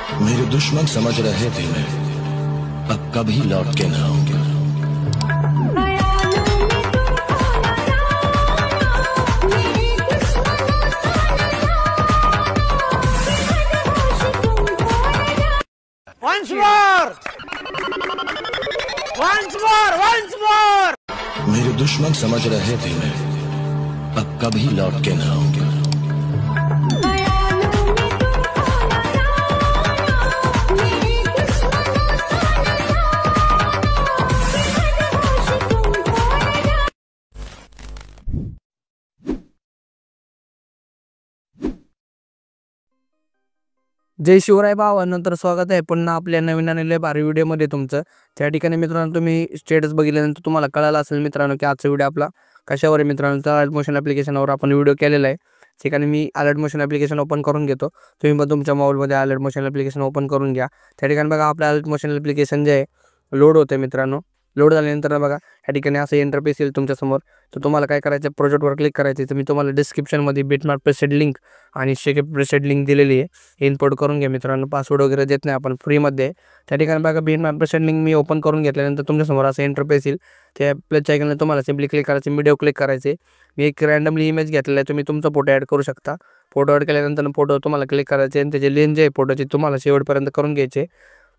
मेरे दुश्मन समझ रहे थे मैं अब कभी लौट के ना आऊंगा। Once more! Once more! Once more! मेरे दुश्मन समझ रहे थे मैं अब कभी लौट के ना आऊंगा। जय शिवराय भावानंतर स्वागत आहे पुन्हा आपल्या नवीन आणि लय भारी व्हिडिओमध्ये तुमचं। त्या ठिकाणी मित्रांनो तुम्ही स्टेटस बघितल्यानंतर तुम्हाला कळालं असेल मित्रांनो की आजचा व्हिडिओ आपला कशावर आहे मित्रांनो, तर अलर्ट मोशन ॲप्लिकेशनवर आपण व्हिडिओ केलेला आहे। ठिकाणी मी अलर्ट मोशन ॲप्लिकेशन ओपन करून घेतो, तुम्ही पण तुमच्या मोबाईलमध्ये अलर्ट मोशन ॲप्लिकेशन ओपन करून घ्या। त्या ठिकाणी बघा आपलं अलर्ट मोशन ॲप्लिकेशन जे आहे लोड होते मित्रांनो। लोड झाल्यानंतर बघा या ठिकाणी असं इंटरफेस येईल तुमच्यासमोर। तर तुम्हाला काय करायचं, प्रोजेक्टवर क्लिक करायचं। तर मी तुम्हाला डिस्क्रिप्शनमध्ये बिटमॅप प्रेसेड लिंक आणि शेकेप प्रेसेड लिंक दिलेली आहे, इम्पोर्ट करून घ्या मित्रांनो। पासवर्ड वगैरे देत नाही आपण, फ्रीमध्ये। त्या ठिकाणी बघा बिटमॅप प्रेसेड लिंक मी ओपन करून घेतल्यानंतर तुमच्यासमोर असं इंटरफेस येईल। त्या प्लसच्या आयकॉनला तुम्हाला सिम्पली क्लिक करायचे, व्हिडिओ क्लिक करायचे। मी एक रँडमली इमेज घेतलेला आहे, तुम्ही तुमचा फोटो ॲड करू शकता। फोटो ॲड केल्यानंतर फोटो तुम्हाला क्लिक करायचे आणि त्याची लेंथ जे आहे फोटोची तुम्हाला शेवटपर्यंत करून घ्यायचे।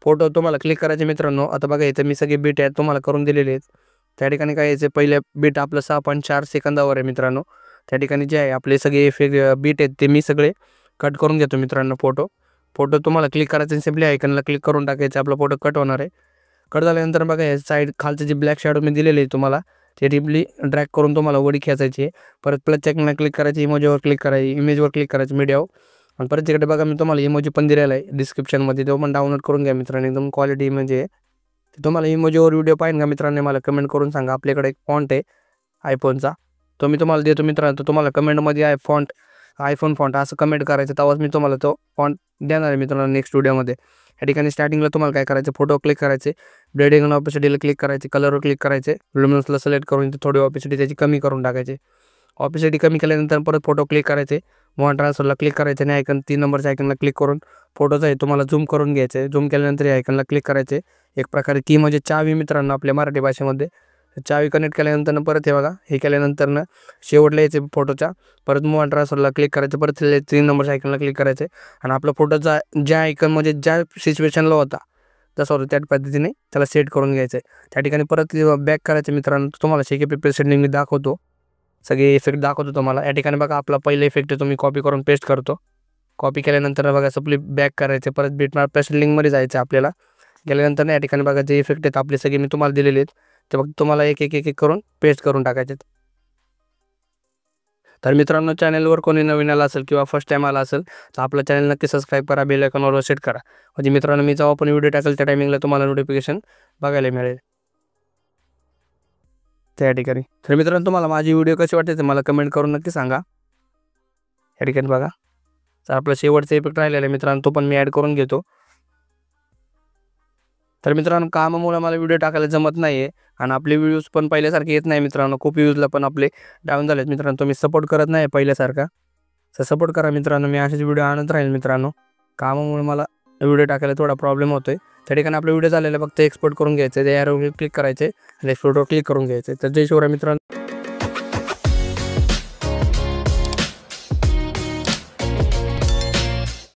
फोटो तुम्हाला क्लिक करायचे मित्रांनो। आता बघा इथं मी सगळे बीट आहेत तुम्हाला करून दिलेले आहेत। त्या ठिकाणी काय यायचं, पहिले बीट आपलं 6.4 सेकंदावर आहे मित्रांनो। त्या ठिकाणी जे आहे आपले सगळे बीट आहेत ते मी सगळे कट करून घेतो मित्रांनो। फोटो तुम्हाला क्लिक करायचं, सिम्पली आयकॉनला क्लिक करून टाकायचं, आपला फोटो कट होणार आहे। कट झाल्यानंतर बघा हे साईड खालचं जे ब्लॅक शॅडो मी दिलेले आहे तुम्हाला, ते डिपली ड्रॅग करून तुम्हाला वडी खेचायची आहे। परत प्लसच्या आयकॉनला क्लिक करायची, इमोजीवर क्लिक करायची, इमेजवर क्लिक करायचं मीडियावर। आणि परत तिकडे बघा मी तुम्हाला इमोजी पण दिलेला आहे डिस्क्रिप्शनमध्ये, तो पण डाउनलोड करून घ्या मित्रांनो। एकदम क्वालिटी इमेज आहे। तुम्हाला इमोजीवर व्हिडिओ पाहिजे का मित्रांनो, मला कमेंट करून सांगा। आपल्याकडे एक फॉन्ट आहे आयफोनचा, तो मी तुम्हाला देतो मित्रांनो। तर तुम्हाला कमेंटमध्ये आयफोन फॉन्ट असं कमेंट करायचं, तेव्हाच मी तुम्हाला तो फॉन्ट देणार आहे मित्रांनो नेक्स्ट व्हिडिओमध्ये। या ठिकाणी स्टार्टिंगला तुम्हाला काय करायचं, फोटो क्लिक करायचे, ब्लेडिंग आणि ऑपेसिटीला क्लिक करायचे, कलरवर क्लिक करायचे, लुमिनसला सिलेक्ट करून थोडी ऑपेसिटी त्याची कमी करून टाकायची। ऑपेसिटी कमी केल्यानंतर परत फोटो क्लिक करायचे, मोबाईल ट्रान्सफरला क्लिक करायचे आणि आयकॉन 3 नंबरच्या आयकॉनला क्लिक करून फोटोचा आहे तुम्हाला झूम करून घ्यायचं आहे। झूम केल्यानंतर या आयकॉनला क्लिक करायचे। एक प्रकारे की म्हणजे चावी मित्रांनो आपल्या मराठी भाषेमध्ये। चावी कनेक्ट केल्यानंतर परत हे बघा हे केल्यानंतर शेवटला यायचे फोटोच्या, परत मोबाईल ट्रान्सफरला क्लिक करायचं, परत 3 नंबरच्या आयकॉनला क्लिक करायचे आणि आपला फोटोचा ज्या आयकॉन म्हणजे ज्या सिच्युएशनला होता तसं होतं त्या पद्धतीने त्याला सेट करून घ्यायचं आहे। त्या ठिकाणी परत बॅक करायचं मित्रांनो। तुम्हाला शेकेप प्रेसेड लिंक मी दाखवतो, सगळे इफेक्ट दाखवतो तुम्हाला। या ठिकाणी बघा आपला पहिला इफेक्ट तुम्ही कॉपी करून पेस्ट करतो। कॉपी केल्यानंतर बघा सिम्पली बॅक करायचे, परत बिटमॅप प्रेसेड लिंकमध्ये जायचं आपल्याला। गेल्यानंतर या ठिकाणी बघा जे इफेक्ट आहेत आपले सगळे मी तुम्हाला दिलेले आहेत, ते फक्त तुम्हाला एक करून पेस्ट करून टाकायचे। तर मित्रांनो चॅनलवर कोणी नवीन आला असेल किंवा फर्स्ट टाईम आला असेल तर आपलं चॅनल नक्की सबस्क्राईब करा, बेल आयकॉनवर सेट करा, म्हणजे मित्रांनो मी जेव्हा पण व्हिडिओ टाकेल त्या टायमिंगला तुम्हाला नोटिफिकेशन बघायला मिळेल त्या ठिकाणी। तर मित्रांनो तुम्हाला माझी व्हिडिओ कशी वाटते ते मला कमेंट करून नक्की सांगा। या ठिकाणी बघा तर आपला शेवटचा इफेक्ट राहिलेला आहे मित्रांनो, तो पण मी ॲड करून घेतो। तर मित्रांनो कामामुळे मला व्हिडिओ टाकायला जमत नाही आहे आणि आपले व्ह्यूज पण पहिल्यासारखे येत नाही मित्रांनो, खूप व्ह्यूजला पण आपले डाऊन झालेत मित्रांनो। तुम्ही सपोर्ट करत नाही पहिल्यासारखा, तर सपोर्ट करा मित्रांनो, मी असेच व्हिडिओ आणत राहील मित्रांनो। कामामुळे मला व्हिडिओ टाकायला थोडा प्रॉब्लेम होतो आहे। त्या ठिकाणी आपला व्हिडिओ झालेला फक्त एक्सपोर्ट करून घ्यायचं आहे, त्या ॲरोवर क्लिक करायचे आणि एक्सपोर्टवर क्लिक करून घ्यायचं आहे। तर जय शिवराय मित्रांनो।